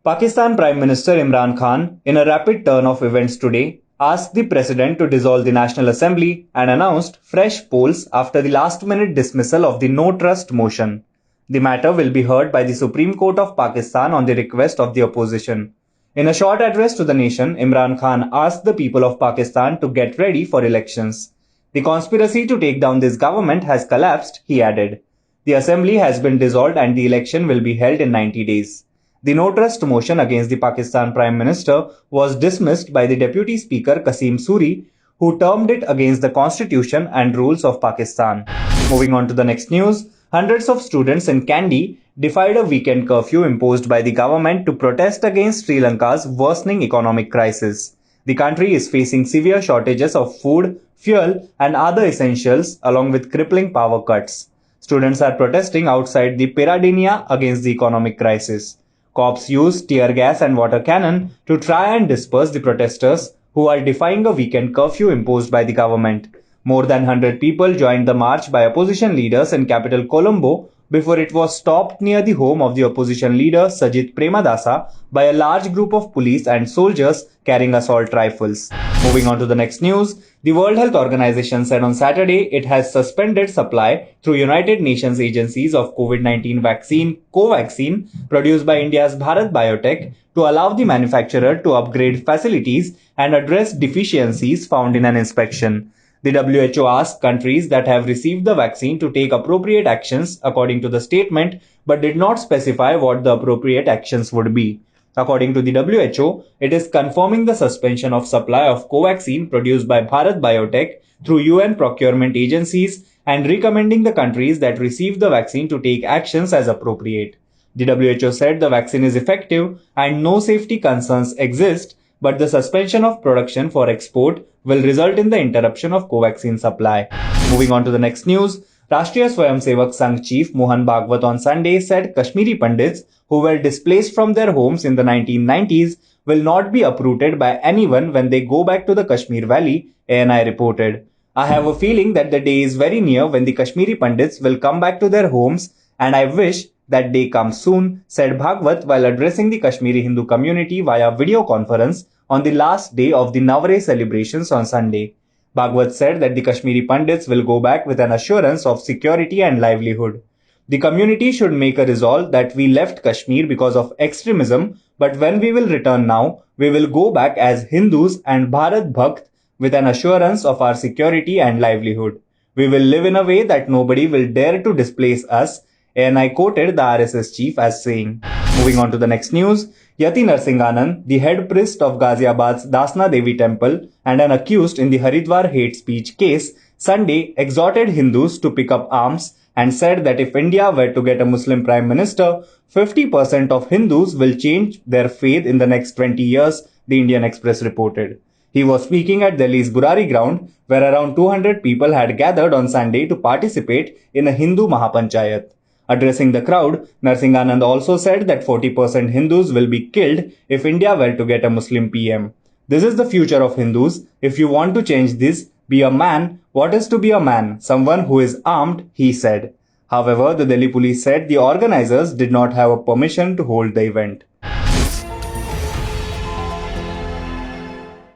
Pakistan Prime Minister Imran Khan, in a rapid turn of events today, asked the President to dissolve the National Assembly and announced fresh polls after the last-minute dismissal of the no trust motion. The matter will be heard by the Supreme Court of Pakistan on the request of the opposition. In a short address to the nation, Imran Khan asked the people of Pakistan to get ready for elections. The conspiracy to take down this government has collapsed, he added. The assembly has been dissolved and the election will be held in 90 days. The no trust motion against the Pakistan Prime Minister was dismissed by the Deputy Speaker Qasim Suri, who termed it against the Constitution and rules of Pakistan. Moving on to the next news, hundreds of students in Kandy defied a weekend curfew imposed by the government to protest against Sri Lanka's worsening economic crisis. The country is facing severe shortages of food, fuel, and other essentials, along with crippling power cuts. Students are protesting outside the Peradeniya against the economic crisis. Cops used tear gas and water cannon to try and disperse the protesters who are defying a weekend curfew imposed by the government. More than 100 people joined the march by opposition leaders in capital Colombo before it was stopped near the home of the opposition leader Sajit Premadasa by a large group of police and soldiers carrying assault rifles. Moving on to the next news, the World Health Organization said on Saturday it has suspended supply through United Nations agencies of COVID-19 vaccine Covaxin produced by India's Bharat Biotech to allow the manufacturer to upgrade facilities and address deficiencies found in an inspection. The WHO asked countries that have received the vaccine to take appropriate actions according to the statement, but did not specify what the appropriate actions would be. According to the WHO, it is confirming the suspension of supply of Covaxin produced by Bharat Biotech through UN procurement agencies and recommending the countries that receive the vaccine to take actions as appropriate. The WHO said the vaccine is effective and no safety concerns exist, but the suspension of production for export will result in the interruption of Covaxin supply. Moving on to the next news, Rashtriya Swayamsevak Sangh chief Mohan Bhagwat on Sunday said Kashmiri Pandits who were displaced from their homes in the 1990s will not be uprooted by anyone when they go back to the Kashmir Valley, ANI reported. I have a feeling that the day is very near when the Kashmiri Pandits will come back to their homes, and I wish that day comes soon, said Bhagwat while addressing the Kashmiri Hindu community via video conference on the last day of the Navre celebrations on Sunday. Bhagwat said that the Kashmiri Pandits will go back with an assurance of security and livelihood. The community should make a resolve that we left Kashmir because of extremism, but when we will return now, we will go back as Hindus and Bharat Bhakt with an assurance of our security and livelihood. We will live in a way that nobody will dare to displace us, and I quoted the RSS chief as saying. Moving on to the next news, Yati Narsinganand, the head priest of Ghaziabad's Dasna Devi temple and an accused in the Haridwar hate speech case, Sunday exhorted Hindus to pick up arms and said that if India were to get a Muslim prime minister, 50% of Hindus will change their faith in the next 20 years, the Indian Express reported. He was speaking at Delhi's Burari ground, where around 200 people had gathered on Sunday to participate in a Hindu Maha panchayat. Addressing the crowd, Narsinganand also said that 40% Hindus will be killed if India were to get a Muslim PM. This is the future of Hindus. If you want to change this, be a man. What is to be a man? Someone who is armed, he said. However, the Delhi police said the organizers did not have a permission to hold the event.